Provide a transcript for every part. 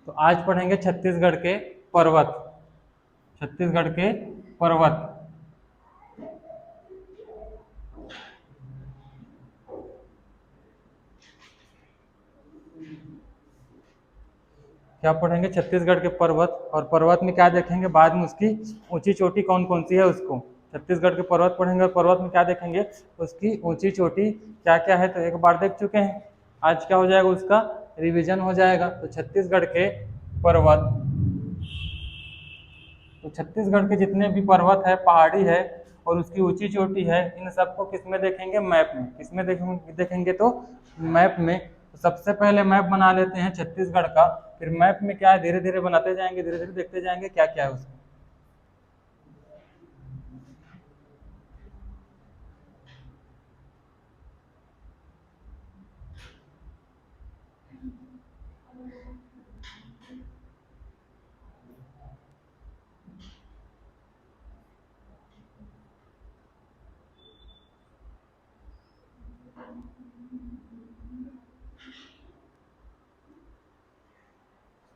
तो आज पढ़ेंगे छत्तीसगढ़ के पर्वत। छत्तीसगढ़ के पर्वत। क्या पढ़ेंगे? छत्तीसगढ़ के पर्वत। और पर्वत में क्या देखेंगे बाद में? उसकी ऊंची चोटी कौन कौन सी है उसको। छत्तीसगढ़ के पर्वत पढ़ेंगे और पर्वत में क्या देखेंगे? उसकी ऊंची चोटी क्या क्या है। तो एक बार देख चुके हैं, आज क्या हो जाएगा? उसका रिवीजन हो जाएगा। तो छत्तीसगढ़ के पर्वत, तो छत्तीसगढ़ के जितने भी पर्वत है, पहाड़ी है और उसकी ऊंची चोटी है, इन सबको किस में देखेंगे? मैप में। किस में देखेंगे? तो मैप में। तो सबसे पहले मैप बना लेते हैं छत्तीसगढ़ का, फिर मैप में क्या है धीरे धीरे बनाते जाएंगे, धीरे धीरे देखते जाएंगे क्या क्या है उसमें।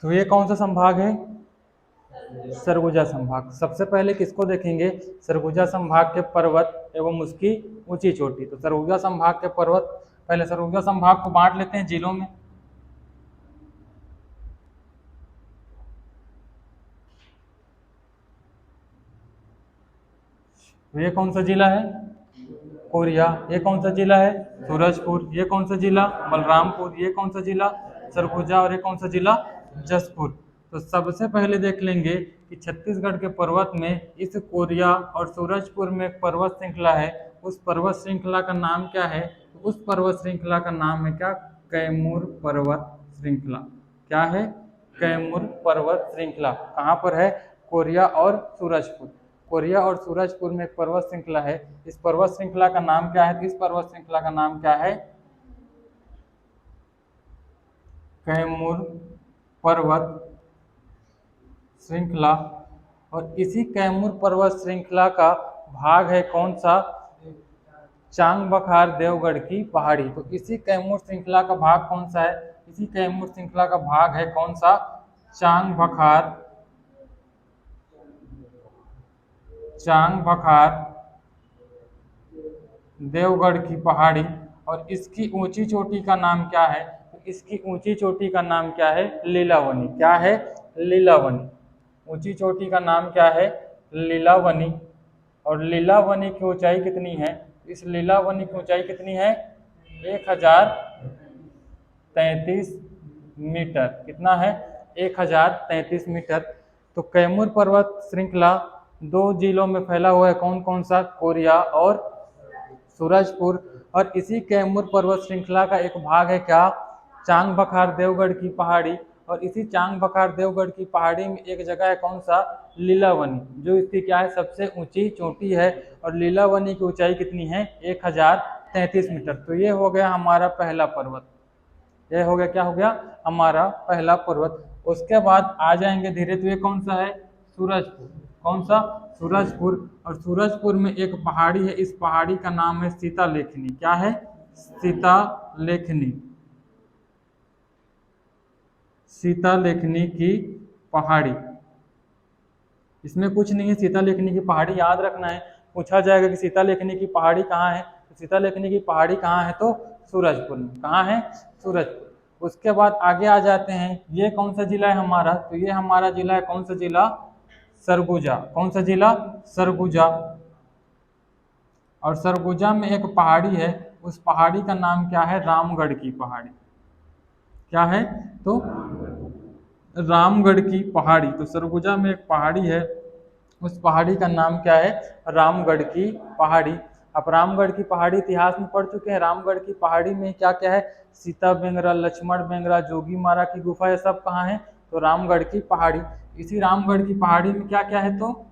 तो ये कौन सा संभाग है? सरगुजा संभाग। सबसे पहले किसको देखेंगे? सरगुजा संभाग के पर्वत एवं उसकी ऊंची चोटी। तो सरगुजा संभाग के पर्वत, पहले सरगुजा संभाग को बांट लेते हैं जिलों में। तो ये कौन सा जिला है? कोरिया। ये कौन सा जिला है? सूरजपुर। ये कौन सा जिला? बलरामपुर। ये कौन सा जिला? सरगुजा। और ये कौन सा जिला? जसपुर। तो सबसे पहले देख लेंगे कि छत्तीसगढ़ के पर्वत में इस कोरिया और सूरजपुर में एक पर्वत श्रृंखला है। उस पर्वत श्रृंखला का नाम क्या है? तो उस पर्वत श्रृंखला का नाम है क्या? कैमूर पर्वत श्रृंखला। क्या है? कैमूर पर्वत श्रृंखला। कहाँ पर है? कोरिया और सूरजपुर। कोरिया और सूरजपुर में एक पर्वत श्रृंखला है। इस पर्वत श्रृंखला का नाम क्या है? इस पर्वत श्रृंखला का नाम क्या है? कैमूर पर्वत श्रृंखला। और इसी कैमूर पर्वत श्रृंखला का भाग है कौन सा? चांग बखार देवगढ़ की पहाड़ी। तो इसी कैमूर श्रृंखला का भाग कौन सा है? इसी कैमूर श्रृंखला का भाग है कौन सा? चांग बखार, चांग बखार देवगढ़ की पहाड़ी। और इसकी ऊंची चोटी का नाम क्या है? तो इसकी ऊंची चोटी का नाम क्या है? लीलावनी। क्या है? लीलावनी। ऊंची चोटी का नाम क्या है? लीलावनी। और लीलावनी की ऊंचाई कितनी है? इस लीलावनी की ऊंचाई कितनी है? 1033 मीटर। कितना है? 1033 मीटर। तो कैमूर पर्वत श्रृंखला दो जिलों में फैला हुआ है। कौन कौन सा? कोरिया और सूरजपुर। और इसी कैमूर पर्वत श्रृंखला का एक भाग है क्या? चांग बखार देवगढ़ की पहाड़ी। और इसी चांग बखार देवगढ़ की पहाड़ी में एक जगह है कौन सा? लीलावनी, जो इसकी क्या है? सबसे ऊंची चोटी है। और लीलावनी की ऊंचाई कितनी है? 1033 मीटर। तो ये हो गया हमारा पहला पर्वत। ये हो गया, क्या हो गया? हमारा पहला पर्वत। उसके बाद आ जाएंगे धीरे। तो ये कौन सा है? सूरजपुर। कौन सा? सूरजपुर। और सूरजपुर में एक पहाड़ी है, इस पहाड़ी का नाम है सीता लेखनी। क्या है? सीता लेखनी। सीता लेखनी की पहाड़ी। इसमें कुछ नहीं है, सीता लेखनी की पहाड़ी याद रखना है। पूछा जाएगा कि सीता लेखनी की पहाड़ी कहाँ है, तो सीता लेखनी की पहाड़ी कहाँ है? तो सूरजपुर में। कहाँ है? सूरजपुर। उसके बाद आगे आ जाते हैं। ये कौन सा जिला है हमारा? तो ये हमारा जिला है कौन सा जिला? सरगुजा। कौन सा जिला? सरगुजा। और सरगुजा में एक पहाड़ी है, उस पहाड़ी का नाम क्या है? रामगढ़ की पहाड़ी। क्या है? तो रामगढ़ की पहाड़ी। तो सरगुजा में एक पहाड़ी है, उस पहाड़ी का नाम क्या है? रामगढ़ की पहाड़ी। अब रामगढ़ की पहाड़ी इतिहास में पढ़ चुके हैं। रामगढ़ की पहाड़ी में क्या क्या है? सीता बेंगरा, लक्ष्मण बेंगरा, जोगी मारा की गुफा, ये सब कहाँ है? तो रामगढ़ की पहाड़ी। इसी रामगढ़ की पहाड़ी में क्या क्या है? तो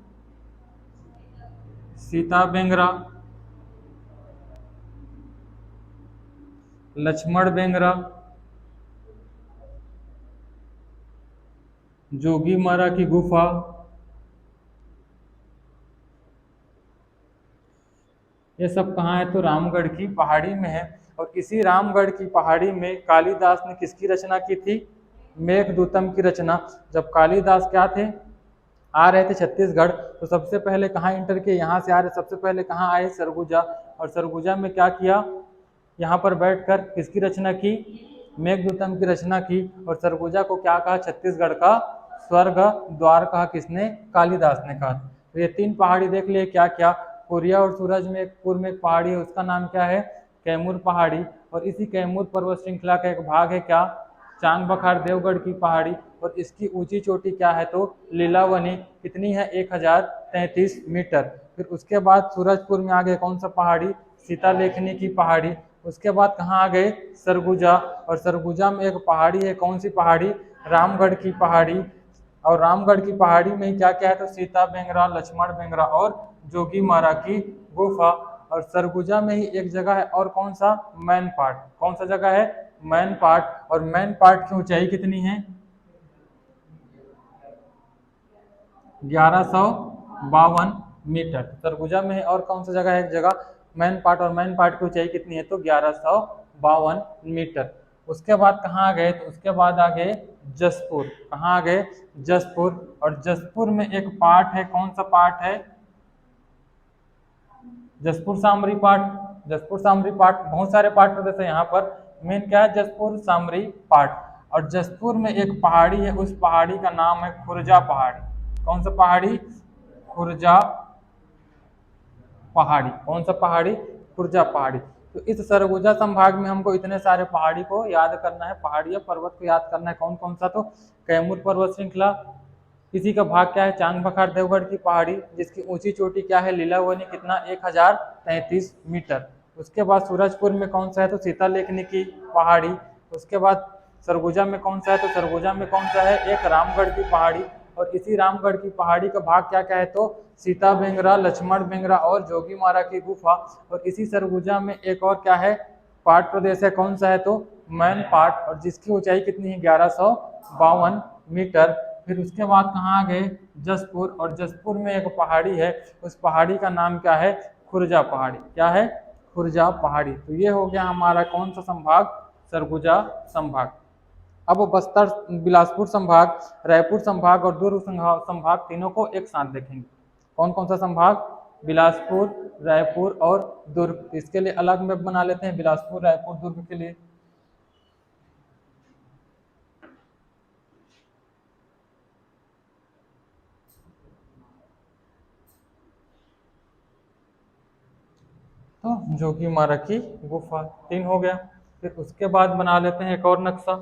सीता बेंगरा, लक्ष्मण बेंगरा, जोगी मारा की गुफा, ये सब कहाँ है? तो रामगढ़ की पहाड़ी में है। और इसी रामगढ़ की पहाड़ी में कालिदास ने किसकी रचना की थी? मेघदूतम की रचना। जब कालिदास क्या थे, आ रहे थे छत्तीसगढ़, तो सबसे पहले कहाँ इंटर किए, यहाँ से आ रहे, सबसे पहले कहाँ आए, सरगुजा। और सरगुजा में क्या किया, यहाँ पर बैठकर किसकी रचना की, मेघदूतम की रचना की। और सरगुजा को क्या कहा, छत्तीसगढ़ का स्वर्ग द्वार कहा, किसने, कालिदास ने कहा। तो ये 3 पहाड़ी देख लिए क्या क्या, कोरिया और सूरज में एक पूर्व में एक पहाड़ी है, उसका नाम क्या है, कैमूर पहाड़ी। और इसी कैमूर पर्वत श्रृंखला का एक भाग है क्या, चांग बखार देवगढ़ की पहाड़ी। और इसकी ऊंची चोटी क्या है, तो लीलावनी, कितनी है, 1033 मीटर। फिर उसके बाद सूरजपुर में आ गए कौन सा पहाड़ी, सीतालेखनी की पहाड़ी। उसके बाद कहाँ आ गए, सरगुजा। और सरगुजा में एक पहाड़ी है, कौन सी पहाड़ी, रामगढ़ की पहाड़ी। और रामगढ़ की पहाड़ी में ही क्या क्या है, तो सीता बेंगरा, लक्ष्मण बेंगरा और जोगी मारा की गुफा। और सरगुजा में ही एक जगह है और कौन सा, मैन पाट। कौन सा जगह है, मैन पाट। और मैन पाट की ऊंचाई कितनी है, 1152 मीटर। सरगुजा में है और कौन सा जगह है, एक जगह मैन पाट। और मैन पाट की ऊंचाई कितनी है, तो 1152 मीटर। उसके बाद कहाँ आ गए, तो उसके बाद आ गए जसपुर। कहाँ आ गए, जसपुर। और जसपुर में एक पाठ है, कौन सा पाठ है, जसपुर सामरी पाठ। जसपुर सामरी पाठ, बहुत सारे पाठ होते थे यहाँ पर, मेन क्या है, जसपुर सामरी पाठ। और जसपुर में एक पहाड़ी है, उस पहाड़ी का नाम है खुर्जा पहाड़ी। कौन सा पहाड़ी, खुर्जा पहाड़ी। कौन सा पहाड़ी, खुर्जा पहाड़ी। तो इस सरगुजा संभाग में हमको इतने सारे पहाड़ी को याद करना है, पहाड़ी या पर्वत को याद करना है, कौन कौन सा, तो कैमूर पर्वत श्रृंखला, इसी का भाग क्या है, चांग बखार देवगढ़ की पहाड़ी, जिसकी ऊंची चोटी क्या है, लीलावनी, कितना, 1033 मीटर। उसके बाद सूरजपुर में कौन सा है, तो सीतालेखनी की पहाड़ी। उसके बाद सरगुजा में कौन सा है, तो सरगुजा में कौन सा है, एक रामगढ़ की पहाड़ी। और इसी रामगढ़ की पहाड़ी का भाग क्या क्या है, तो सीता बेंगरा, लक्ष्मण बेंगरा और जोगी मारा की गुफा। और इसी सरगुजा में एक और क्या है, पाट प्रदेश है, कौन सा है, तो मैन पाट, और जिसकी ऊंचाई कितनी है, 1152 मीटर। फिर उसके बाद कहाँ आ गए, जसपुर। और जसपुर में एक पहाड़ी है, उस पहाड़ी का नाम क्या है, खुर्जा पहाड़ी। क्या है, खुर्जा पहाड़ी। तो ये हो गया हमारा कौन सा संभाग, सरगुजा संभाग। अब वो बस्तर, बिलासपुर संभाग, रायपुर संभाग और दुर्ग संभाग तीनों को एक साथ देखेंगे। कौन कौन सा संभाग, बिलासपुर, रायपुर और दुर्ग। इसके लिए अलग मैप बना लेते हैं, बिलासपुर, रायपुर, दुर्ग के लिए। तो जोगी मारा की गुफा 3 हो गया। फिर उसके बाद बना लेते हैं एक और नक्शा।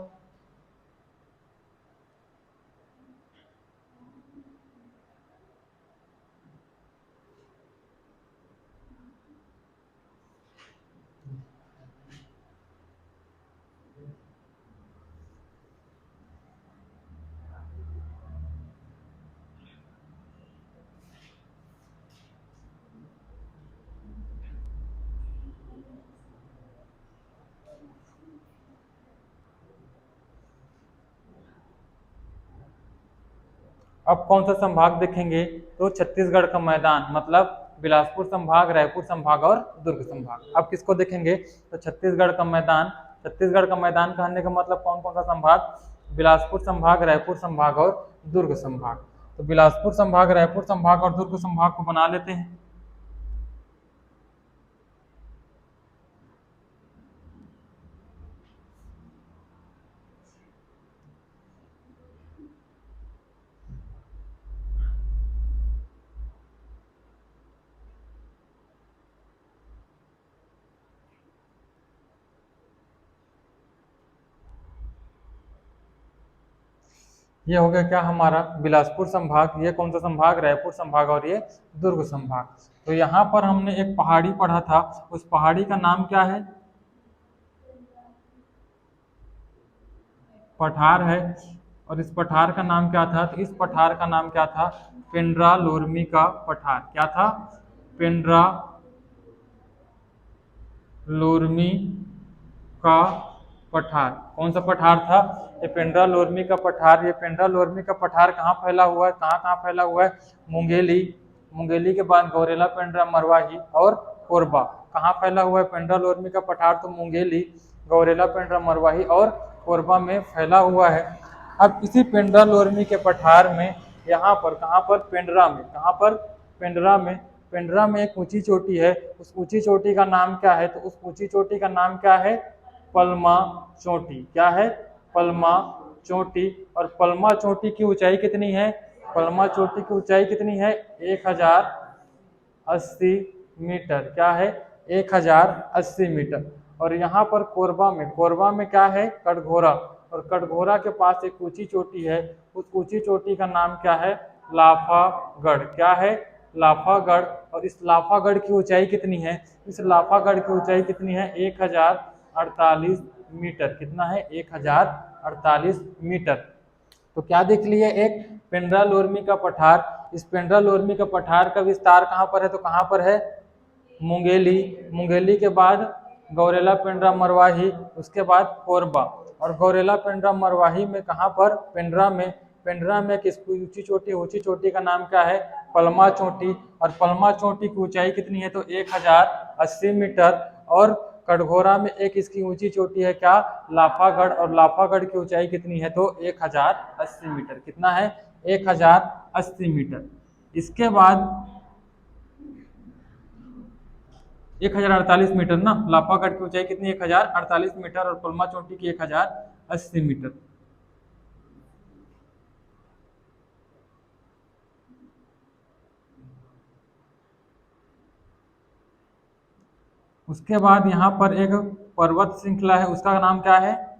अब कौन सा संभाग देखेंगे, तो छत्तीसगढ़ का मैदान, मतलब बिलासपुर संभाग, रायपुर संभाग और दुर्ग संभाग। अब किसको देखेंगे, तो छत्तीसगढ़ का मैदान। छत्तीसगढ़ का मैदान कहने का मतलब कौन कौन सा संभाग, बिलासपुर संभाग, रायपुर संभाग और दुर्ग संभाग। तो बिलासपुर संभाग, रायपुर संभाग और दुर्ग संभाग को बना लेते हैं। ये हो गया क्या हमारा, बिलासपुर संभाग। ये कौन सा संभाग, रायपुर संभाग और ये दुर्ग संभाग। तो यहाँ पर हमने एक पहाड़ी पढ़ा था, उस पहाड़ी का नाम क्या है, पठार है। और इस पठार का नाम क्या था, तो इस पठार का नाम क्या था, पेंड्रा लोरमी का पठार। क्या था, पेंड्रा लोरमी का पठार। कौन सा पठार था, ये पेंड्रा लोरमी का पठार। ये पेंड्रा लोरमी का पठार कहाँ फैला हुआ है, कहाँ कहाँ फैला हुआ है, मुंगेली, मुंगेली के बाद गौरेला, पेंड्रा, मरवाही और कोरबा। कहाँ फैला हुआ है पेंड्रा लोरमी का पठार, तो मुंगेली, गौरेला, पेंड्रा, मरवाही और कोरबा में फैला हुआ है। अब इसी पेंड्रा लोरमी के पठार में यहाँ पर कहाँ पर पेंड्रा में, कहाँ पर पेंड्रा में, पेंड्रा में एक ऊंची चोटी है, उस ऊंची चोटी का नाम क्या है? तो उस ऊंची चोटी का नाम क्या है? पलमा चोटी। क्या है? पलमा चोटी। और पलमा चोटी की ऊंचाई कितनी है? पलमा चोटी की ऊंचाई कितनी है? 1080 मीटर। क्या है? 1080 मीटर। और यहाँ पर कोरबा में, कोरबा में क्या है? कटघोरा। और कटघोरा के पास एक ऊंची चोटी है, उस ऊंची चोटी का नाम क्या है? लाफागढ़। क्या है? लाफागढ़। और इस लाफागढ़ की ऊंचाई कितनी है? इस लाफागढ़ की ऊंचाई कितनी है? 1048 मीटर। कितना है? 1048 मीटर। तो क्या देख लिए? एक पेंड्रा लोरमी का पठार। इस पेंड्रा लोरमी का पठार का विस्तार कहाँ पर है? तो कहाँ पर है? मुंगेली। मुंगेली के बाद गौरेला पेंड्रा मरवाही, उसके बाद कोरबा। और गौरेला पेंड्रा मरवाही में कहाँ पर? पेंड्रा में। पेंड्रा में किस ऊंची चोटी? ऊंची चोटी का नाम क्या है? पलमा चोटी। और पलमा चोटी की ऊंचाई कितनी है? तो 1080 मीटर। और कटघोरा में एक इसकी ऊंची चोटी है, क्या? लाफागढ़। और लाफागढ़ की ऊंचाई कितनी है? तो 1080 मीटर। कितना है? 1080 मीटर। इसके बाद 1048 मीटर ना, लाफागढ़ की ऊंचाई कितनी? 1048 मीटर। और पलमा चोटी की 1080 मीटर। उसके बाद यहाँ पर एक पर्वत श्रृंखला है, उसका नाम क्या है?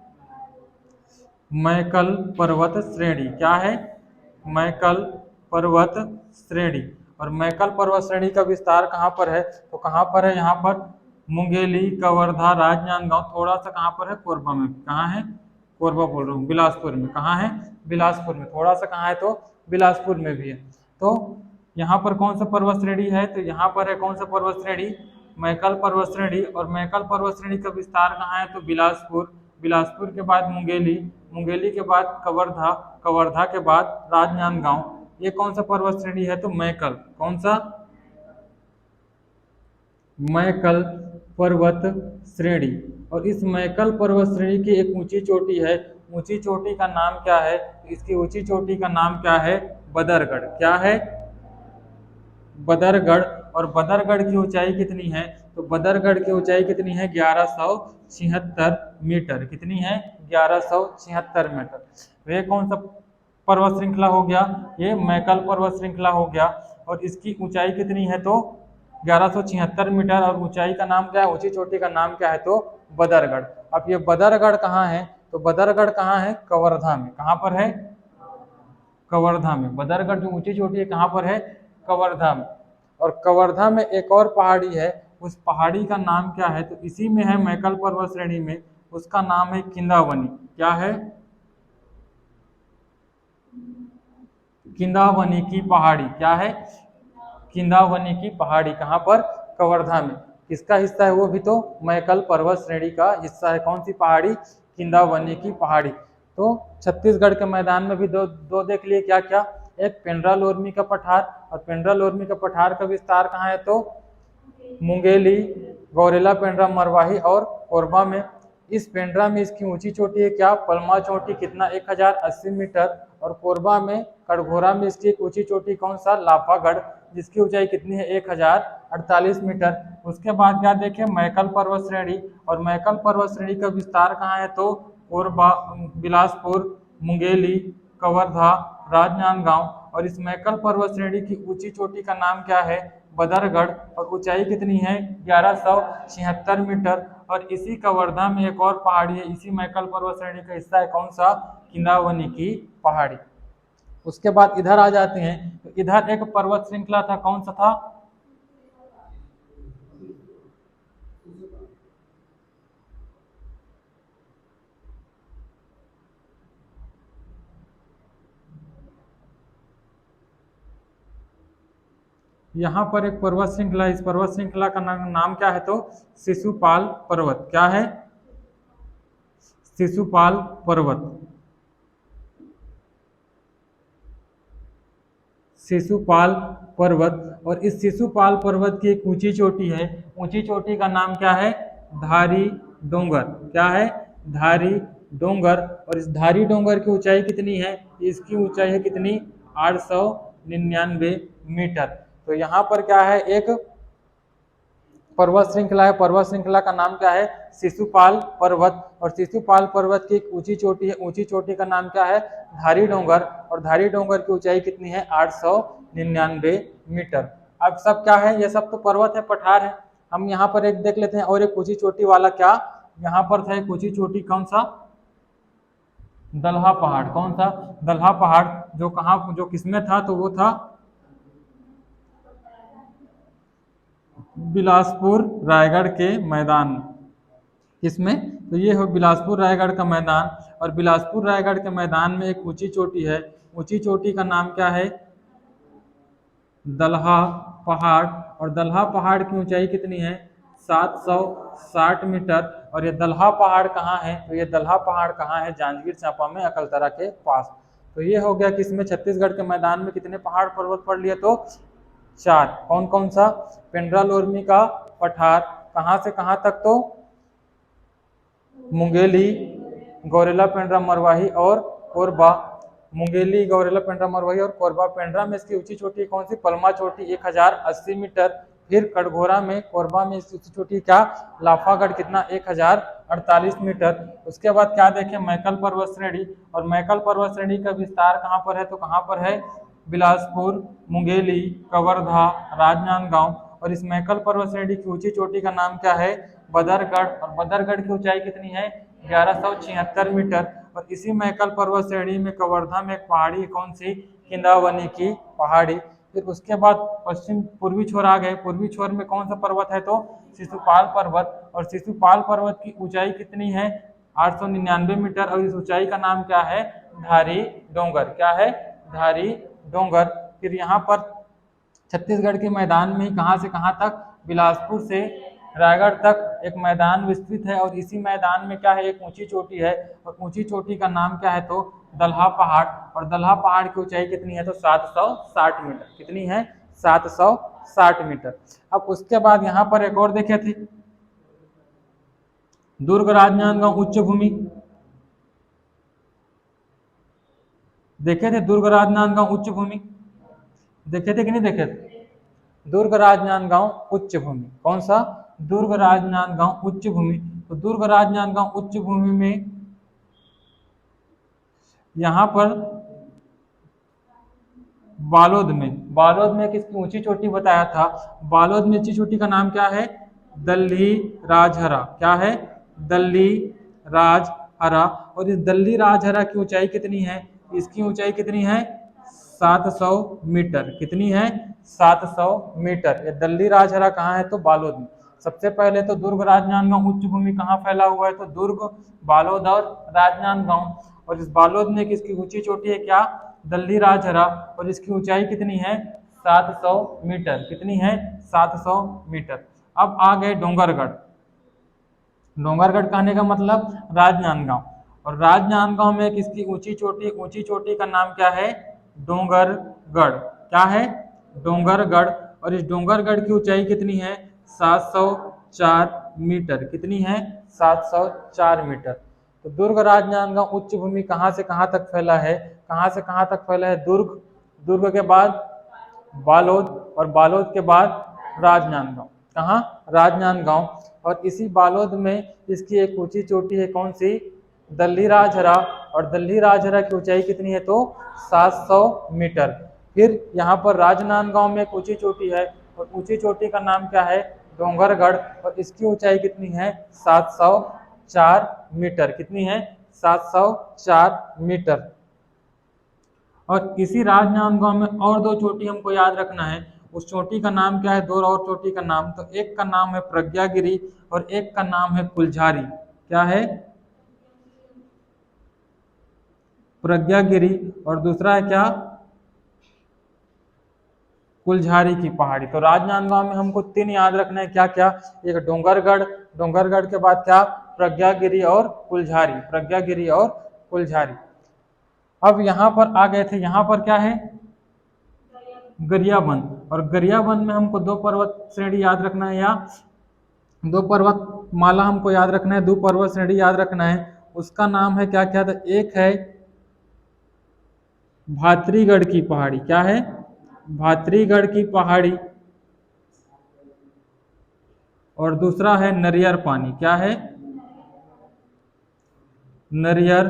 मैकल पर्वत श्रेणी। क्या है? मैकल पर्वत श्रेणी। और मैकल पर्वत श्रेणी का विस्तार कहाँ पर है? तो कहाँ पर है? यहाँ पर मुंगेली, कवर्धा, राजनांदगांव, थोड़ा सा कहाँ पर है? कोरबा में। कहाँ है? कोरबा बोल रहा हूँ, बिलासपुर में। कहाँ है? बिलासपुर में। थोड़ा सा कहाँ है? तो बिलासपुर में भी है। तो यहाँ पर कौन सा पर्वत श्रेणी है? तो यहाँ पर है कौन सा पर्वत श्रेणी? मैकल पर्वत श्रेणी। और मैकल पर्वत श्रेणी का विस्तार कहाँ है? तो बिलासपुर। बिलासपुर के बाद मुंगेली, मुंगेली के बाद कवर्धा, कवर्धा के बाद राजनांदगांव। ये कौन सा पर्वत श्रेणी है? तो मैकल। कौन सा? मैकल पर्वत श्रेणी। और इस मैकल पर्वत श्रेणी की एक ऊंची चोटी है, ऊंची चोटी का नाम क्या है? इसकी ऊंची चोटी का नाम क्या है? बदरगढ़। क्या है? बदरगढ़। और बदरगढ़ की ऊंचाई कितनी है? तो बदरगढ़ की ऊंचाई कितनी है? 1176 मीटर। कितनी है? 1176 मीटर। वे कौन सा पर्वत श्रृंखला हो गया? ये मैकल पर्वत श्रृंखला हो गया। और इसकी ऊंचाई कितनी है? तो 1176 मीटर। और ऊंचाई का नाम क्या है? ऊंची चोटी का नाम क्या है? तो बदरगढ़। अब ये बदरगढ़ कहाँ है? तो बदरगढ़ कहाँ है? कवर्धा में। कहाँ पर है? कवर्धा में। बदरगढ़ जो ऊंची चोटी है कहाँ पर है? कवर्धा में। और कवर्धा में एक और पहाड़ी है, उस पहाड़ी का नाम क्या है? तो इसी में है मैकल पर्वत श्रेणी में, उसका नाम है किंदावनी। क्या है? किंदावनी की पहाड़ी। क्या है? किंदावनी की पहाड़ी। कहाँ पर? कवर्धा में। किसका हिस्सा है? वो भी तो मैकल पर्वत श्रेणी का हिस्सा है। कौन सी पहाड़ी? किंदावनी की पहाड़ी। तो छत्तीसगढ़ के मैदान में भी दो देख लिए। क्या क्या? एक पेंड्रा लोरमी का पठार। और पेंड्रा लोरमी का पठार का विस्तार कहाँ है? तो मुंगेली, गौरेला पेंड्रा मरवाही और कोरबा में। इस पेंड्रा में इसकी ऊंची चोटी है, क्या? पलमा चोटी। कितना? 1080 मीटर। और कोरबा में, कटघोरा में इसकी एक ऊंची चोटी कौन सा? लाफागढ़, जिसकी ऊंचाई कितनी है? 1048 मीटर। उसके बाद क्या देखें? मैकल पर्वत श्रेणी। और मैकल पर्वत श्रेणी का विस्तार कहाँ है? तो कोरबा, बिलासपुर, मुंगेली, कवर्धा, राजनांदगांव। और इस मैकल पर्वत श्रेणी की ऊंची चोटी का नाम क्या है? बदरगढ़। और ऊंचाई कितनी है? 1176 मीटर। और इसी कवर्धा में एक और पहाड़ी है, इसी मैकल पर्वत श्रेणी का हिस्सा है, कौन सा? किंदावनी की पहाड़ी। उसके बाद इधर आ जाते हैं, तो इधर एक पर्वत श्रृंखला था, कौन सा था? यहाँ पर एक पर्वत श्रृंखला, इस पर्वत श्रृंखला का नाम क्या है? तो शिशुपाल पर्वत। क्या है? शिशुपाल पर्वत। शिशुपाल पर्वत। और इस शिशुपाल पर्वत की एक ऊंची चोटी है, ऊंची चोटी का नाम क्या है? धारी डोंगर। क्या है? धारी डोंगर, और इस धारी डोंगर की ऊंचाई कितनी है? इसकी ऊंचाई है कितनी? 899 मीटर। तो यहाँ पर क्या है, एक पर्वत श्रृंखला है। पर्वत श्रृंखला का नाम क्या है? शिशुपाल पर्वत। और शिशुपाल पर्वत की एक ऊंची चोटी है, ऊंची चोटी का नाम क्या है? धारी डोंगर। और धारी डोंगर की ऊंचाई कितनी है? 899 मीटर। अब सब क्या है? ये सब तो पर्वत है, पठार है। हम यहाँ पर एक देख लेते हैं और एक ऊंची चोटी वाला। क्या यहाँ पर था एक ऊंची चोटी? कौन सा? दलहा पहाड़। कौन सा? दलहा पहाड़। जो कहाँ, जो किसमें था? तो वो था बिलासपुर रायगढ़ के मैदान में। किसमें? तो ये हो बिलासपुर रायगढ़ का मैदान। और बिलासपुर रायगढ़ के मैदान में एक ऊंची चोटी है। ऊंची चोटी का नाम क्या है? दलहा पहाड़। और दलहा पहाड़ की ऊंचाई कितनी है? 760 मीटर। और ये दलहा पहाड़ कहाँ है? तो ये दलहा पहाड़ कहाँ है? जांजगीर चांपा में, अकलतरा के पास। तो ये हो गया कि इसमें छत्तीसगढ़ के मैदान में कितने पहाड़ पर्वत पढ़ लिए? तो 4। कौन कौन सा? पेंड्रा लोरमी का पठार, कहाँ से कहाँ तक? तो मुंगेली, गौरेला, पेंड्रा, मरवाही और कोरबा। मुंगेली, गौरेला, पेंड्रा, मरवाही और कोरबा। पेंड्रा में इसकी ऊंची चोटी कौन सी? पलमा चोटी 1080 मीटर। फिर कटघोरा में, कोरबा में इसकी ऊंची चोटी क्या? लाफागढ़, कितना? 1048 मीटर। उसके बाद क्या देखें? मैकल पर्वत श्रेणी। और मैकल पर्वत श्रेणी का विस्तार कहाँ पर है? तो कहाँ पर है? बिलासपुर, मुंगेली, कवर्धा, राजनांदगांव। और इस मैकल पर्वत श्रेणी की ऊंची चोटी का नाम क्या है? बदरगढ़। और बदरगढ़ की ऊंचाई कितनी है? 1176 मीटर। और इसी मैकल पर्वत श्रेणी में कवर्धा में एक पहाड़ी, कौन सी? किंदावनी की पहाड़ी। फिर उसके बाद पश्चिम पूर्वी छोर आ गए। पूर्वी छोर में कौन सा पर्वत है? तो शिशुपाल पर्वत। और शिशुपाल पर्वत की ऊंचाई कितनी है? 899 मीटर। और इस ऊंचाई का नाम क्या है? धारी डोंगर। क्या है? धारी डोंगर। फिर यहाँ पर छत्तीसगढ़ के मैदान में कहाँ से कहाँ तक? बिलासपुर से रायगढ़ तक एक मैदान विस्तृत है। और इसी मैदान में क्या है? एक ऊंची चोटी है। और ऊंची चोटी का नाम क्या है? तो दलहा पहाड़। और दलहा पहाड़ की ऊंचाई कितनी है? तो 760 मीटर। कितनी है? 760 मीटर। अब उसके बाद यहाँ पर एक और देखे थे, दुर्ग राजनांदगांव उच्च भूमि। देखे थे दुर्ग राजनांदगांव उच्च भूमि? देखे थे कि नहीं देखे थे? दुर्ग राजनांदगांव उच्च भूमि। कौन सा? दुर्ग राजनांदगांव उच्च भूमि। तो दुर्ग राजनांदगांव उच्च भूमि में यहाँ पर बालोद में किसकी ऊंची चोटी बताया था? बालोद में ऊंची चोटी का नाम क्या है? दल्ली राजहरा। क्या है? दल्ली राजहरा। और इस दल्ली राजहरा की ऊंचाई कितनी है? इसकी ऊंचाई कितनी है? 700 मीटर। कितनी है? 700 मीटर। ये दल्ली राजहरा कहाँ है? तो बालोद में। सबसे पहले तो दुर्ग राजनांदगांव उच्च भूमि कहाँ फैला हुआ है? तो दुर्ग, बालोद और राजनांदगांव। और इस बालोद में किसकी ऊंची चोटी है? क्या? दल्ली राजहरा। और इसकी ऊंचाई कितनी है? 700 मीटर। कितनी है? 700 मीटर। अब आ गए डोंगरगढ़। डोंगरगढ़ कहने का मतलब राजनांदगांव। और राजनांदगांव में किसकी ऊंची चोटी? ऊंची चोटी का नाम क्या है? डोंगरगढ़। क्या है? डोंगरगढ़। और इस डोंगरगढ़ की ऊंचाई कितनी है? 704 मीटर। कितनी है? 704 मीटर। तो दुर्ग राजनांदगांव उच्च भूमि कहाँ से कहाँ तक फैला है? कहाँ से कहाँ तक फैला है? दुर्ग, दुर्ग के बाद बालोद, और बालोद के बाद राजनांदगांव। कहाँ? राजनांदगांव। और इसी बालोद में इसकी एक ऊंची चोटी है, कौन सी? दल्ली राजहरा। और दल्ली राजहरा की ऊंचाई कितनी है? तो 700 मीटर। फिर यहाँ पर राजनांदगांव में एक ऊंची चोटी है, और ऊंची चोटी का नाम क्या है? डोंगरगढ़। और इसकी ऊंचाई कितनी है? 704 मीटर। कितनी है? 704 मीटर। और इसी राजनांदगांव में और दो चोटी हमको याद रखना है। उस चोटी का नाम क्या है? दो और चोटी का नाम, तो एक का नाम है प्रज्ञागिरी और एक का नाम है कुलझारी। क्या है? प्रज्ञागिरी। और दूसरा है क्या? कुलझारी की पहाड़ी। तो राजनांदगांव में हमको 3 याद रखना है। क्या क्या? एक डोंगरगढ़, डोंगरगढ़ के बाद क्या? प्रज्ञागिरी और कुलझारी। प्रज्ञागिरी और कुलझारी। अब यहाँ पर आ गए थे, यहाँ पर क्या है? गरियाबंद। और गरियाबंद में हमको 2 पर्वत श्रेणी याद रखना है, या 2 पर्वत माला हमको याद रखना है, 2 पर्वत श्रेणी याद रखना है। उसका नाम है क्या क्या था, एक है भातरीगढ़ की पहाड़ी, क्या है, भातरीगढ़ की पहाड़ी, और दूसरा है नरियर पानी, क्या है, नरियर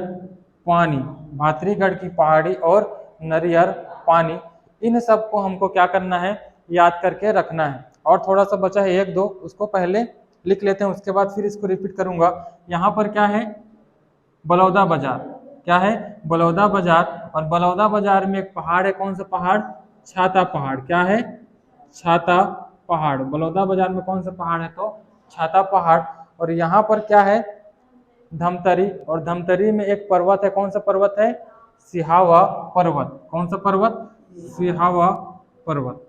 पानी, भातरीगढ़ की पहाड़ी और नरियर पानी। इन सब को हमको क्या करना है, याद करके रखना है। और थोड़ा सा बचा है एक दो, उसको पहले लिख लेते हैं, उसके बाद फिर इसको रिपीट करूंगा। यहाँ पर क्या है, बलौदा बाजार, क्या है, बलौदा बाजार, और बलौदा बाजार में एक पहाड़ है, कौन सा पहाड़, छाता पहाड़, क्या है, छाता पहाड़। बलौदा बाजार में कौन सा पहाड़ है, तो छाता पहाड़। और यहाँ पर क्या है, धमतरी, और धमतरी में एक पर्वत है, कौन सा पर्वत है, सिहावा पर्वत, कौन सा पर्वत, सिहावा पर्वत।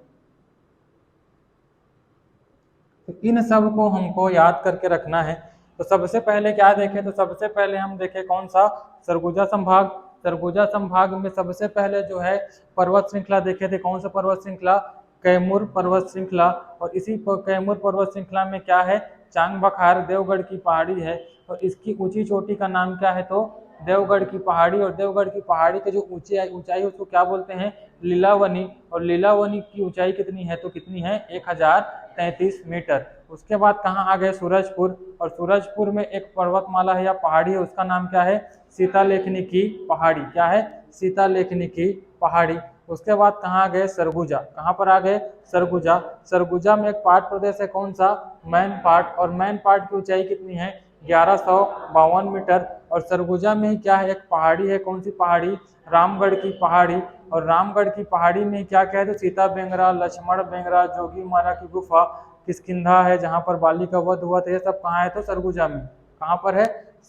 तो इन सब को हमको याद करके रखना है। तो सबसे पहले क्या देखें, तो सबसे पहले हम देखें कौन सा, सरगुजा संभाग। सरगुजा संभाग में सबसे पहले जो है पर्वत श्रृंखला देखे थे, कौन सा पर्वत श्रृंखला, कैमूर पर्वत श्रृंखला। और इसी कैमूर पर्वत श्रृंखला में क्या है, चांग बखार देवगढ़ की पहाड़ी है, और इसकी ऊंची चोटी का नाम क्या है, तो देवगढ़ की पहाड़ी। और देवगढ़ की पहाड़ी के जो ऊंचाई उसको क्या बोलते हैं, लीलावनी। और लीलावनी की ऊंचाई कितनी है, तो कितनी है, 1033 मीटर। उसके बाद कहाँ आ गए, सूरजपुर। और सूरजपुर में एक पर्वतमाला है या पहाड़ी है, उसका नाम क्या है, सीतालेखनी की पहाड़ी, क्या है, सीतालेखनी की पहाड़ी। उसके बाद कहाँ आ गए, सरगुजा, कहाँ पर आ गए, सरगुजा। सरगुजा में एक पाट प्रदेश है, कौन सा, मैन पाट। और मैन पाट की ऊंचाई कितनी है, 1152 मीटर। और सरगुजा में ही क्या है, एक पहाड़ी है, कौन सी पहाड़ी, रामगढ़ की पहाड़ी। और रामगढ़ की पहाड़ी में क्या क्या है, तो सीता बेंगरा, लक्ष्मण बेंगरा, जोगी मारा की गुफा, किष्किंधा है जहाँ पर बाली का वध हुआ था, ये सब कहाँ है, तो सरगुजा में। कहाँ पर है,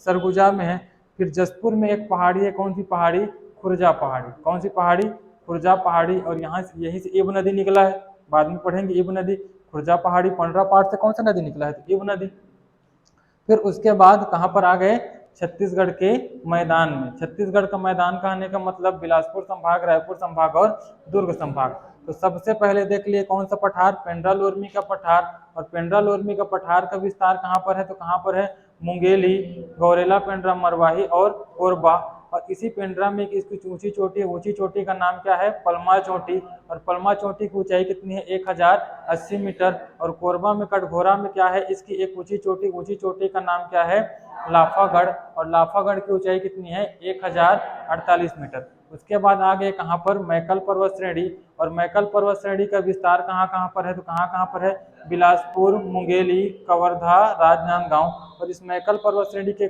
सरगुजा में है। फिर जसपुर में एक पहाड़ी है, कौन सी पहाड़ी, खुर्जा पहाड़ी, कौन सी पहाड़ी, खुर्जा पहाड़ी। और यहाँ से यहीं से इब नदी निकला है, बाद में पढ़ेंगे इब नदी। खुर्जा पहाड़ी पंडरा पाठ से कौन सा नदी निकला है, तो इब नदी। फिर उसके बाद कहाँ पर आ गए, छत्तीसगढ़ के मैदान में। छत्तीसगढ़ का मैदान कहने का मतलब बिलासपुर संभाग, रायपुर संभाग और दुर्ग संभाग। तो सबसे पहले देख लिए कौन सा पठार, पेंड्रा लोरमी का पठार। और पेंड्रा लोरमी का पठार का विस्तार कहाँ पर है, तो कहाँ पर है, मुंगेली, गौरेला पेंड्रा, मरवाही और कोरबा। और इसी पेंड्रा में इसकी ऊंची चोटी है, ऊंची चोटी का नाम क्या है, पलमा चोटी। और पलमा चोटी की ऊंचाई कितनी है, 1080 मीटर। और कोरबा में कटघोरा में क्या है, इसकी एक ऊंची चोटी का नाम क्या है, लाफागढ़। और लाफागढ़ की ऊंचाई कितनी है, 1048 मीटर। उसके बाद आ गए कहाँ पर, मैकल पर्वत श्रेणी। और मैकल पर्वत श्रेणी का विस्तार कहाँ कहाँ पर है, तो कहाँ कहाँ पर है, बिलासपुर, मुंगेली, कवर्धा, राजनांदगांव। और इस मैकल पर्वत श्रेणी की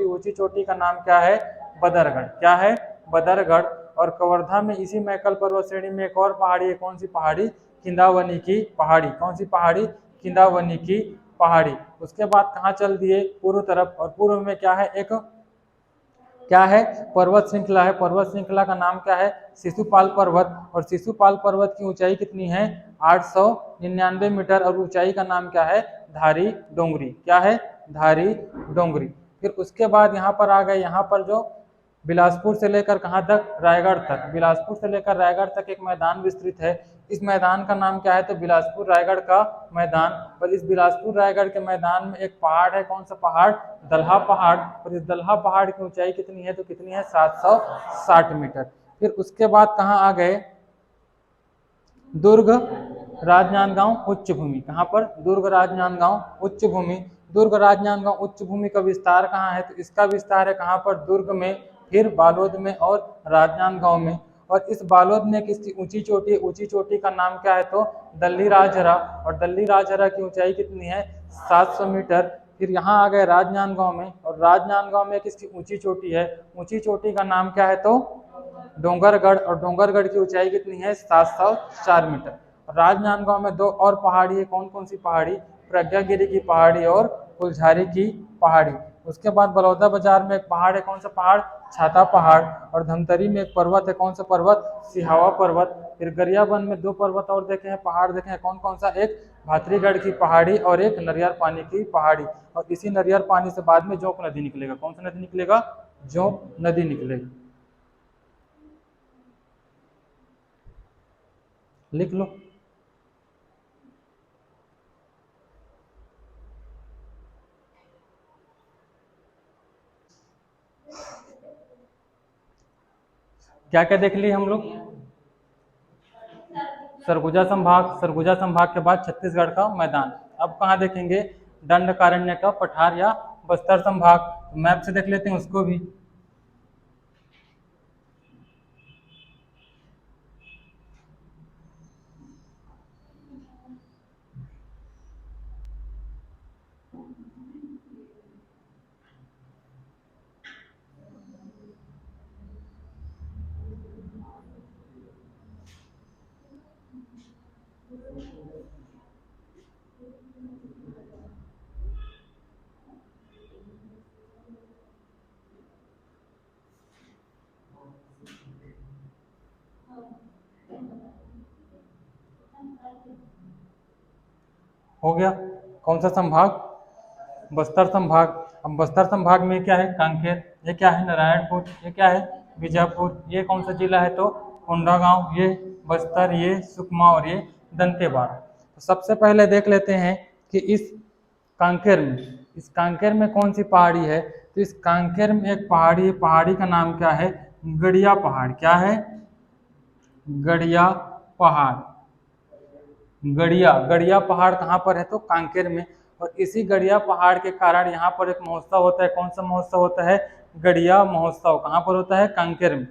ऊंची चोटी का नाम क्या है, बदरगढ़, क्या है, बदरगढ़। और कवर्धा में इसी मैकल पर्वत श्रेणी में एक और पहाड़ी है, कौन सी पहाड़ी, किंदावनी की पहाड़ी, कौन सी पहाड़ी, किंदावनी की पहाड़ी। उसके बाद कहाँ चल दिए, पूर्व तरफ। और पूर्व में क्या है, एक क्या है, पर्वत श्रृंखला है। पर्वत श्रृंखला का नाम क्या है, शिशुपाल पर्वत। और शिशुपाल पर्वत की ऊंचाई कितनी है, 899 मीटर। और ऊंचाई का नाम क्या है, धारी डोंगरी, क्या है, धारी डोंगरी। फिर उसके बाद यहाँ पर आ गए, यहाँ पर जो बिलासपुर से लेकर कहाँ तक, रायगढ़ तक। बिलासपुर से लेकर रायगढ़ तक एक मैदान विस्तृत है, इस मैदान का नाम क्या है, तो बिलासपुर रायगढ़ का मैदान। और इस बिलासपुर रायगढ़ के मैदान में एक पहाड़ है, कौन सा पहाड़, दल्हा पहाड़। और इस दल्हा पहाड़ की ऊंचाई कितनी है, तो कितनी है, 760 मीटर। फिर उसके बाद कहाँ आ गए, दुर्ग राजनांदगांव उच्च भूमि। कहाँ पर, दुर्ग राजनांदगांव उच्च भूमि। दुर्ग राजनांदगांव उच्च भूमि का विस्तार कहाँ है, तो इसका विस्तार है कहाँ पर, दुर्ग में, फिर बालोद में और राजनांदगांव में। और इस बालोद में किसकी ऊंची चोटी का नाम क्या है, तो दल्ली राजहरा। और दल्ली राजहरा की ऊंचाई कितनी है, 700 मीटर। फिर यहाँ आ गए राजनांदगांव में। और राजनांदगांव में किसकी ऊंची चोटी है, ऊंची चोटी का नाम क्या है, तो डोंगरगढ़। और डोंगरगढ़ की ऊंचाई कितनी है, 704 मीटर। राजनांदगांव में दो और पहाड़ी है, कौन कौन सी पहाड़ी, प्रज्ञागिरी की पहाड़ी और फुलझारी की पहाड़ी। उसके बाद बलौदा बाजार में एक पहाड़ है, कौन सा पहाड़, छाता पहाड़। और धमतरी में एक पर्वत है, कौन सा पर्वत, सिहावा पर्वत। फिर गरियाबंद में दो पर्वत और देखे हैं, पहाड़ देखे हैं, कौन कौन सा, एक भातरीगढ़ की पहाड़ी और एक नरियर पानी की पहाड़ी। और इसी नरियर पानी से बाद में जोंक नदी निकलेगा, कौन सा नदी निकलेगा, जोंक नदी निकलेगी। लिख लो। क्या क्या देख लिए हम लोग? सरगुजा संभाग, सरगुजा संभाग के बाद छत्तीसगढ़ का मैदान। अब कहाँ देखेंगे? दंडकारण्य का पठार या बस्तर संभाग। मैप से देख लेते हैं उसको भी। हो गया। कौन सा संभाग? बस्तर संभाग। अब बस्तर संभाग में क्या है? कांकेर। ये क्या है? नारायणपुर। ये क्या है? बीजापुर। ये कौन सा जिला है? तो कोंडागांव। ये बस्तर, ये सुकमा और ये दंतेवाड़ा। तो सबसे पहले देख लेते हैं कि इस कांकेर में कौन सी पहाड़ी है। तो इस कांकेर में एक पहाड़ी है, पहाड़ी का नाम क्या है? गड़िया पहाड़। क्या है? गड़िया पहाड़। गड़िया, गड़िया पहाड़ कहाँ पर है? तो कांकेर में। और इसी गड़िया पहाड़ के कारण यहाँ पर एक महोत्सव होता है। कौन सा महोत्सव होता है? गड़िया महोत्सव। कहाँ पर होता है? कांकेर में।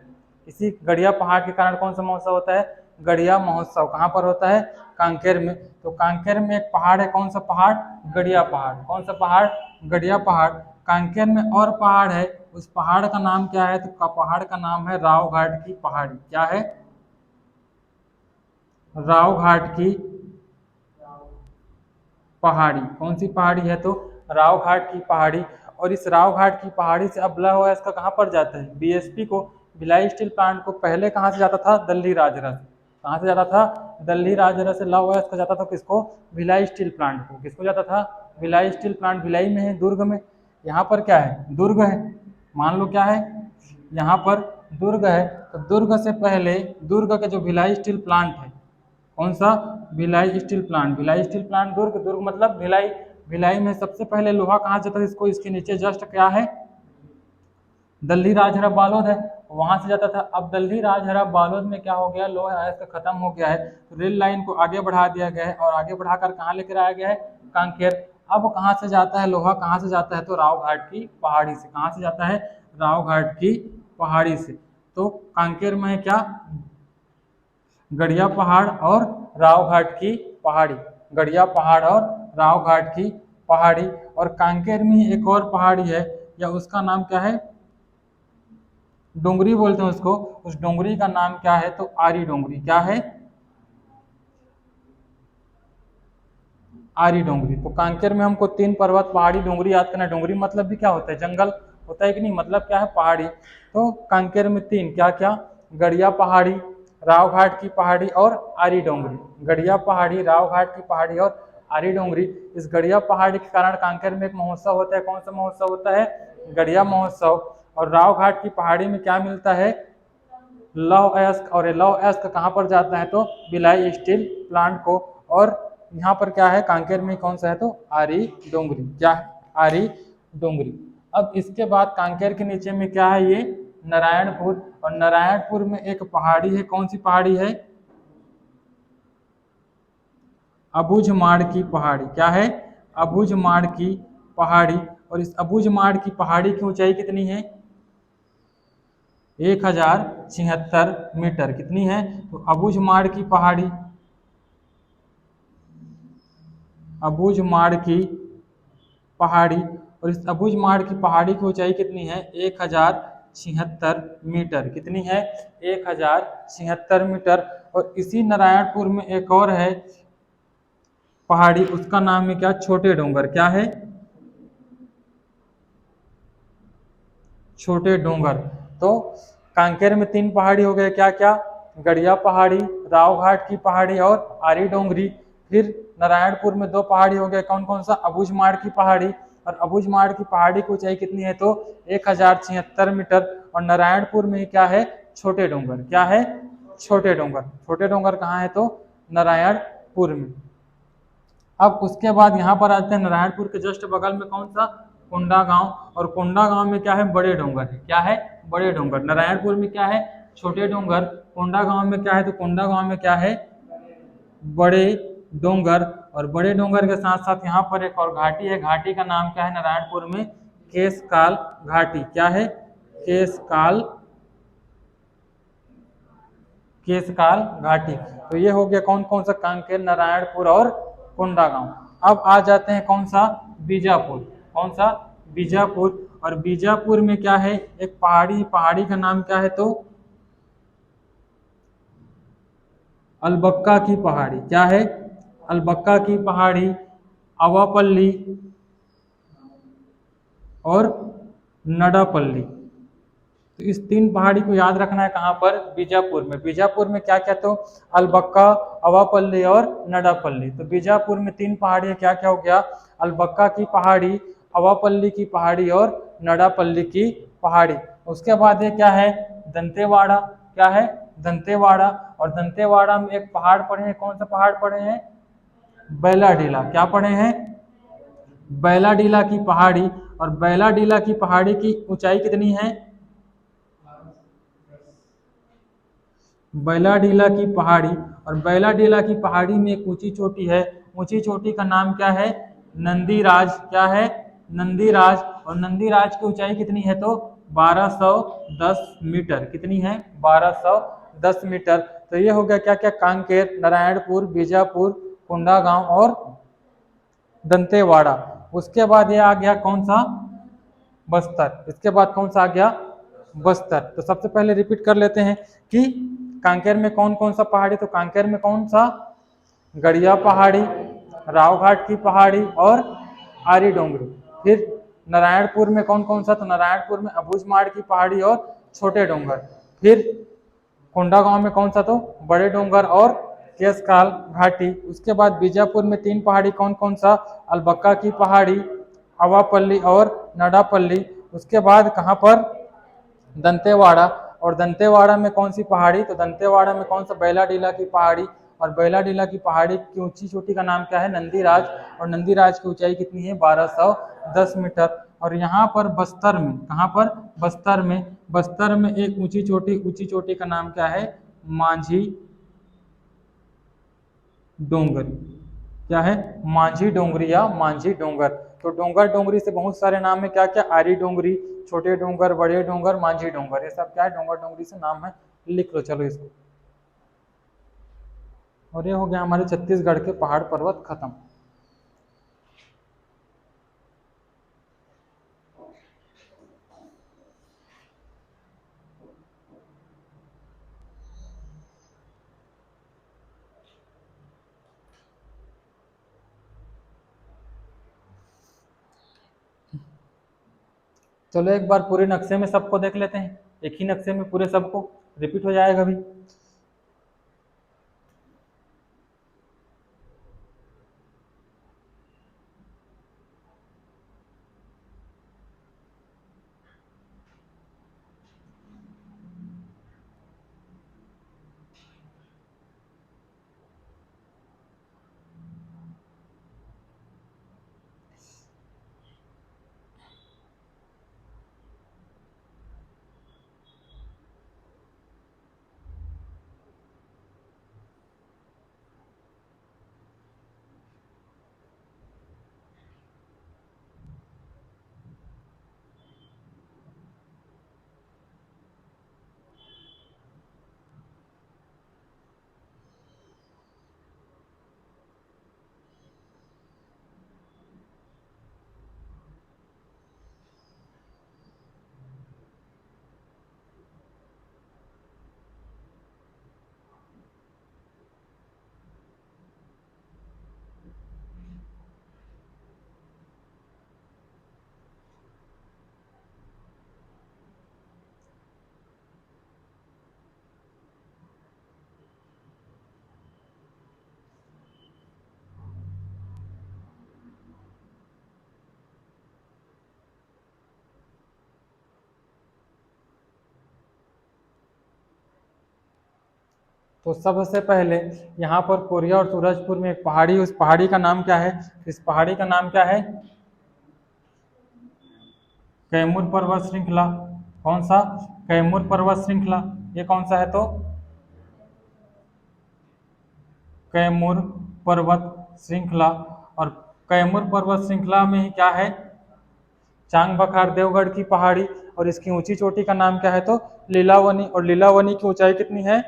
इसी गड़िया पहाड़ के कारण कौन सा महोत्सव होता है? गड़िया महोत्सव। कहाँ पर होता है? कांकेर में। तो कांकेर में एक पहाड़ है। कौन सा पहाड़? गड़िया पहाड़। कौन सा पहाड़? गड़िया पहाड़। कांकेर में और पहाड़ है, उस पहाड़ का नाम क्या है? तो पहाड़ का नाम है राव घाट की पहाड़ी। क्या है? राव घाट की पहाड़ी। कौन सी पहाड़ी है? तो राव घाट की पहाड़ी। और इस राव घाट की पहाड़ी से अब लौह अयस्क कहाँ पर जाता है? बीएसपी को, भिलाई स्टील प्लांट को पहले कहाँ से जाता था? दल्ली राजहरा से। कहाँ से जाता था? दल्ली राजहरा से लौह अयस्क जाता था किसको? भिलाई स्टील प्लांट को। किसको जाता था? Bhilai steel plant. भिलाई में है, दुर्ग में। यहाँ पर क्या है? दुर्ग है। मान लो क्या है? यहाँ पर दुर्ग है। तो दुर्ग से पहले, दुर्ग के जो भिलाई स्टील प्लांट है, कौन सा? Bhilai steel plant. Bhilai steel plant Durg, Durg मतलब भिलाई। भिलाई में सबसे पहले लोहा कहाँ जाता था? इसको, इसके नीचे जस्ट क्या है? दल्ली राजहरा बालोद है, वहां से जाता था। अब दल्ली राजहरा बालोद में क्या हो गया? लोहा अयस्क खत्म हो गया है, तो रेल लाइन को आगे बढ़ा दिया गया है और आगे बढ़ाकर कहाँ लेकर आया गया है? कांकेर। अब कहाँ से जाता है लोहा? कहाँ से जाता है? तो राव घाट की पहाड़ी से। कहाँ से जाता है? राव घाट की पहाड़ी से। तो कांकेर में क्या? गड़िया पहाड़ और राव घाट की पहाड़ी। गड़िया पहाड़ और राव घाट की पहाड़ी। और कांकेर में एक और पहाड़ी है, या उसका नाम क्या है? डोंगरी बोलते हैं उसको। उस डोंगरी का नाम क्या है? तो आरी डोंगरी। क्या है? आरी डोंगरी। तो कांकेर में हमको 3 पर्वत, पहाड़ी, डोंगरी याद करना है। डोंगरी मतलब भी क्या होता है? जंगल होता है कि नहीं? मतलब क्या है? पहाड़ी। तो कांकेर में 3 क्या क्या? गड़िया पहाड़ी, राव घाट की पहाड़ी और आरी डोंगरी। गड़िया पहाड़ी, राव घाट की पहाड़ी और आरी डोंगरी। इस गड़िया पहाड़ी के कारण कांकेर में एक महोत्सव होता है। कौन सा महोत्सव होता है? गड़िया महोत्सव। और राव घाट की पहाड़ी में क्या मिलता है? लौह अयस्क। और ये लौह अयस्क कहाँ पर जाता है? तो भिलाई स्टील प्लांट को। और यहाँ पर क्या है? कांकेर में कौन सा है? तो आरी डोंगरी। क्या है? आरी डोंगरी। अब इसके बाद कांकेर के नीचे में क्या है? ये नारायणपुर। और नारायणपुर में एक पहाड़ी है। कौन सी पहाड़ी है? अबुझमाड़ की पहाड़ी। क्या है? अबुझमाड़ की पहाड़ी। और इस अबुझमाड़ की पहाड़ी की ऊंचाई कितनी है? 1076 मीटर। कितनी है? तो अबुझमाड़ की पहाड़ी, अबुझमाड़ की पहाड़ी। और इस अबुझमाड़ की पहाड़ी की ऊंचाई कितनी है? 1076 मीटर। कितनी है? 1076 मीटर। और इसी नारायणपुर में एक और है पहाड़ी, उसका नाम है क्या? छोटे डोंगर। क्या है? छोटे डोंगर। तो कांकेर में 3 पहाड़ी हो गए। क्या क्या? गड़िया पहाड़ी, राव घाट की पहाड़ी और आरी डोंगरी। फिर नारायणपुर में 2 पहाड़ी हो गए। कौन कौन सा? अबुझमाड़ की पहाड़ी। और अबुझमाड़ की पहाड़ी की ऊंचाई कितनी है? तो 1076 मीटर। और नारायणपुर में क्या है? छोटे डोंगर। क्या है? छोटे डोंगर। छोटे डोंगर कहाँ है? तो नारायणपुर में। अब उसके बाद यहाँ पर आते हैं नारायणपुर के जस्ट बगल में कौन सा? कोंडागांव। और कोंडागांव में क्या है? बड़े डोंगर है। क्या है? बड़े डोंगर। नारायणपुर में क्या है? छोटे डोंगर। कोंडागांव में क्या है, तो कोंडागांव में क्या है, बड़े डोंगर। और बड़े डोंगर के साथ साथ यहाँ पर एक और घाटी है, घाटी का नाम क्या है नारायणपुर में, केशकाल घाटी। क्या है, केशकाल, केशकाल घाटी। तो ये हो गया कौन कौन सा, कांकेर, नारायणपुर और कोंडागांव। अब आ जाते हैं कौन सा, बीजापुर। कौन सा, बीजापुर। और बीजापुर में क्या है, एक पहाड़ी, पहाड़ी का नाम क्या है, तो अलबक्का की पहाड़ी। क्या है, अलबक्का की पहाड़ी, अवापल्ली और नडापल्ली। तो इस तीन पहाड़ी को याद रखना है, कहाँ पर, बीजापुर में। बीजापुर में क्या क्या, तो अलबक्का, अवापल्ली और नडापल्ली। तो बीजापुर में तीन पहाड़ी है, क्या क्या हो गया, अलबक्का की पहाड़ी, अवापल्ली की पहाड़ी और नडापल्ली की पहाड़ी। उसके बाद ये क्या है, दंतेवाड़ा। क्या है, दंतेवाड़ा। और दंतेवाड़ा में एक पहाड़ पड़े हैं, कौन सा पहाड़ पड़े हैं, बैलाडीला। क्या पड़े हैं, बैलाडीला की पहाड़ी। और बैलाडीला की पहाड़ी की ऊंचाई कितनी है, बैलाडीला की पहाड़ी। और बैलाडीला की पहाड़ी में एक ऊंची चोटी है, ऊंची चोटी का नाम क्या है, नंदीराज। क्या है, नंदीराज। और नंदीराज की ऊंचाई कितनी है, तो 1210 मीटर। कितनी है, 1210 मीटर। तो ये हो गया क्या क्या, कांकेर, नारायणपुर, बीजापुर, कोंडागांव और दंतेवाड़ा। उसके बाद ये आ गया कौन सा, बस्तर। इसके बाद कौन सा आ गया, बस्तर। तो सबसे पहले रिपीट कर लेते हैं कि कांकेर में कौन कौन सा पहाड़ी, तो कांकेर में कौन सा, गड़िया पहाड़ी, रावघाट की पहाड़ी और आरी डोंगरी। फिर नारायणपुर में कौन कौन सा, तो नारायणपुर में अबूझमाड़ की पहाड़ी और छोटे डोंगर। फिर कोंडागांव में कौन सा, तो बड़े डोंगर और केशकाल घाटी। उसके बाद बीजापुर में तीन पहाड़ी, कौन कौन सा, अलबक्का की पहाड़ी, अवापल्ली और नडापल्ली। उसके बाद कहाँ पर, दंतेवाड़ा। और दंतेवाड़ा में कौन सी पहाड़ी, तो दंतेवाड़ा में कौन सा, बैलाडीला की पहाड़ी। और बैलाडीला की पहाड़ी की ऊंची चोटी का नाम क्या है, नंदीराज। और नंदीराज की ऊंचाई कितनी है, 1210 मीटर। और यहाँ पर बस्तर में, कहाँ पर, बस्तर में, बस्तर में एक ऊंची चोटी, ऊंची चोटी का नाम क्या है, मांझी डोंगरी। क्या है, मांझी डोंगरी या मांझी डोंगर। तो डोंगर डोंगरी से बहुत सारे नाम है, क्या क्या, आरी डोंगरी, छोटे डोंगर, बड़े डोंगर, मांझी डोंगर। ये सब क्या है, डोंगर डोंगरी से नाम है, लिख लो चलो इसको। और ये हो गया हमारे छत्तीसगढ़ के पहाड़ पर्वत खत्म। चलो एक बार पूरे नक्शे में सबको देख लेते हैं, एक ही नक्शे में पूरे सबको, रिपीट हो जाएगा भी। तो सबसे पहले यहाँ पर कोरिया और सूरजपुर में एक पहाड़ी, उस पहाड़ी का नाम क्या है, इस पहाड़ी का नाम क्या है, कैमूर पर्वत श्रृंखला। कौन सा, कैमूर पर्वत श्रृंखला। ये कौन सा है? तो कैमूर पर्वत श्रृंखला। और कैमूर पर्वत श्रृंखला में ही क्या है? चांग बखार देवगढ़ की पहाड़ी, और इसकी ऊंची चोटी का नाम क्या है? तो लीलावनी। और लीलावनी की ऊंचाई कितनी है?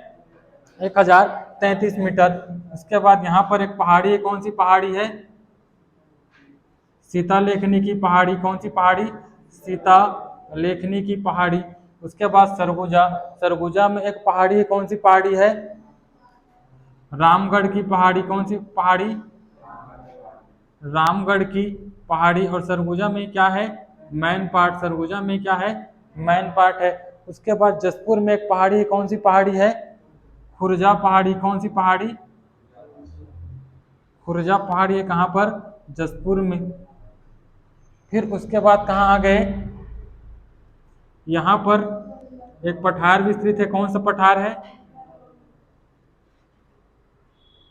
1033 मीटर। इसके बाद यहाँ पर एक पहाड़ी है, कौन सी पहाड़ी है? सीता लेखनी की पहाड़ी। कौन सी पहाड़ी? सीता लेखनी की पहाड़ी। उसके बाद सरगुजा। सरगुजा में एक पहाड़ी है, कौन सी पहाड़ी है? रामगढ़ की पहाड़ी। कौन सी पहाड़ी? रामगढ़ की पहाड़ी। और सरगुजा में क्या है? Man part. सरगुजा में क्या है? मैन पार्ट है। उसके बाद जसपुर में एक पहाड़ी है, कौन सी पहाड़ी है? खुर्जा पहाड़ी। कौन सी पहाड़ी? खुर्जा पहाड़ी है, कहाँ पर? जसपुर में। फिर उसके बाद कहाँ आ गए? यहाँ पर एक पठार विस्तृत है, कौन सा पठार है?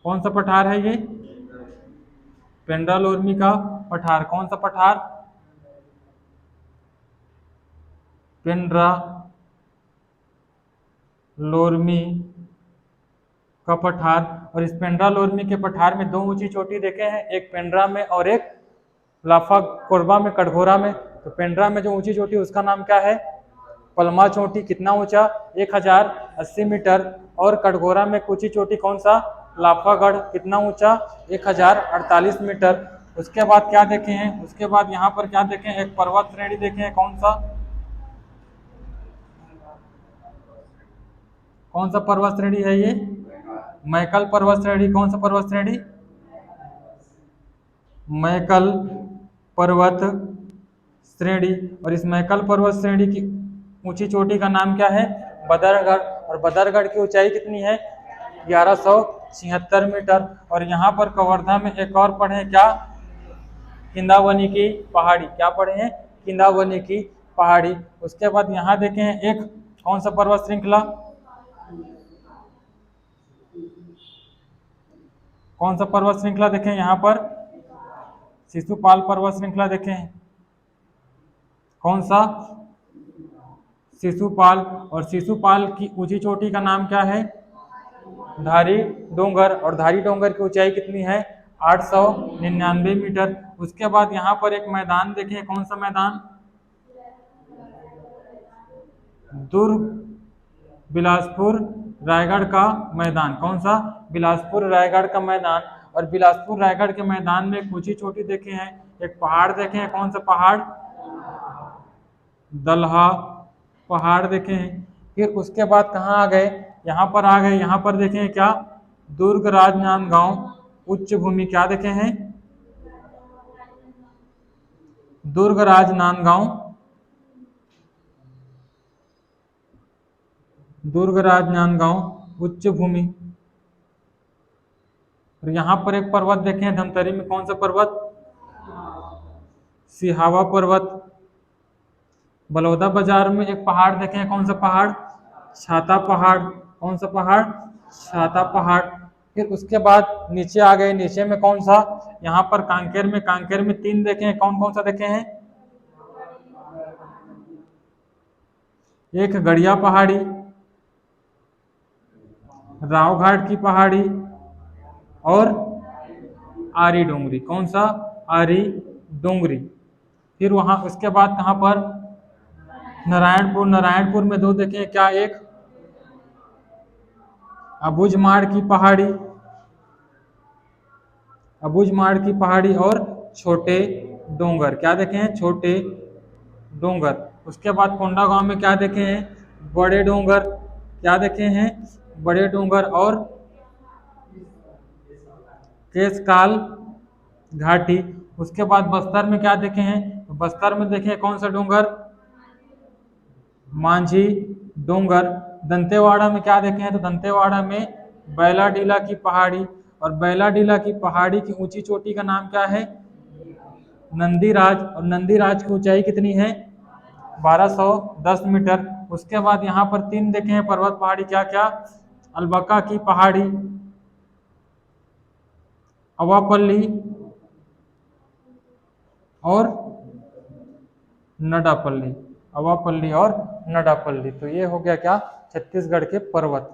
कौन सा पठार है ये? पेंड्रा लोरमी का पठार। कौन सा पठार? पेंड्रा लोरमी का पठार। और इस पेंड्रा लोरमी के पठार में दो ऊंची चोटी देखे हैं, एक पेंड्रा में और एक लाफा कोरबा में, कटघोरा में। तो पेंड्रा में जो ऊंची चोटी उसका नाम क्या है? पलमा चोटी। कितना ऊंचा? 1080 मीटर। और कटघोरा में ऊंची चोटी कौन सा? लाफागढ़। कितना ऊंचा? 1048 मीटर। उसके बाद क्या देखे हैं? उसके बाद यहाँ पर क्या देखे हैं? एक पर्वत श्रेणी देखे हैं, कौन सा? कौन सा पर्वत श्रेणी है ये? मैकल पर्वत श्रेणी। कौन सा पर्वत श्रेणी? मैकल पर्वत श्रेणी। और इस मैकल पर्वत श्रेणी की ऊंची चोटी का नाम क्या है? बदरगढ़। और बदरगढ़ की ऊंचाई कितनी है? 1176 मीटर। और यहाँ पर कवर्धा में एक और पढ़े क्या? किंदावनी की पहाड़ी। क्या पढ़े हैं? किंदावनी की पहाड़ी। उसके बाद यहाँ देखे हैं एक कौन सा पर्वत श्रृंखला? कौन सा पर्वत श्रृंखला देखें? यहाँ पर शिशुपाल पर्वत श्रृंखला देखे हैं। कौन सा? शिशुपाल। और शिशुपाल की ऊंची चोटी का नाम क्या है? धारी डोंगर। और धारी डोंगर की ऊंचाई कितनी है? 899 मीटर। उसके बाद यहाँ पर एक मैदान देखें, कौन सा मैदान? दुर्ग बिलासपुर रायगढ़ का मैदान। कौन सा? बिलासपुर रायगढ़ का मैदान। और बिलासपुर रायगढ़ के मैदान में एक ऊंची चोटी देखे हैं, एक पहाड़ देखे हैं, कौन सा पहाड़? दलहा पहाड़ देखे हैं। फिर उसके बाद कहाँ आ गए? यहाँ पर आ गए। यहाँ पर देखे हैं क्या? दुर्ग राजनांदगांव उच्च भूमि। क्या देखे हैं? दुर्ग राजनांदगांव, दुर्ग राजनांदगांव उच्च भूमि। और यहाँ पर एक पर्वत देखे हैं धमतरी में, कौन सा पर्वत? सिहावा पर्वत। बलौदा बाजार में एक पहाड़ देखे हैं, कौन सा पहाड़? छाता पहाड़। कौन सा पहाड़? छाता पहाड़। फिर उसके बाद नीचे आ गए। नीचे में कौन सा? यहाँ पर कांकेर में, कांकेर में 3 देखे हैं, कौन कौन सा देखे हैं? एक गड़िया पहाड़ी, रावघाट की पहाड़ी, और आरी डोंगरी। कौन सा? आरी डोंगरी। फिर वहां उसके बाद कहां पर? नारायणपुर। नारायणपुर में 2 देखे हैं, क्या? एक अबुझमाड़ की पहाड़ी, अबुझमाड़ की पहाड़ी, और छोटे डोंगर। क्या देखे हैं? छोटे डोंगर। उसके बाद कोंडागांव में क्या देखे हैं? बड़े डोंगर। क्या देखे हैं? बड़े डोंगर और केशकाल घाटी। उसके बाद बस्तर में क्या देखे हैं? तो बस्तर में देखे हैं कौन सा डोंगर? मांझी डोंगर। दंतेवाड़ा में क्या देखे हैं? तो दंतेवाड़ा में बैलाडीला की पहाड़ी। और बैलाडीला की पहाड़ी की ऊंची चोटी का नाम क्या है? नंदीराज। और नंदीराज की ऊंचाई कितनी है? 1210 मीटर। उसके बाद यहाँ पर 3 देखे हैं पर्वत पहाड़ी, क्या क्या? अलबक्का की पहाड़ी, अवापल्ली, और नडापल्ली। अवापल्ली और नडापल्ली। तो ये हो गया क्या? छत्तीसगढ़ के पर्वत।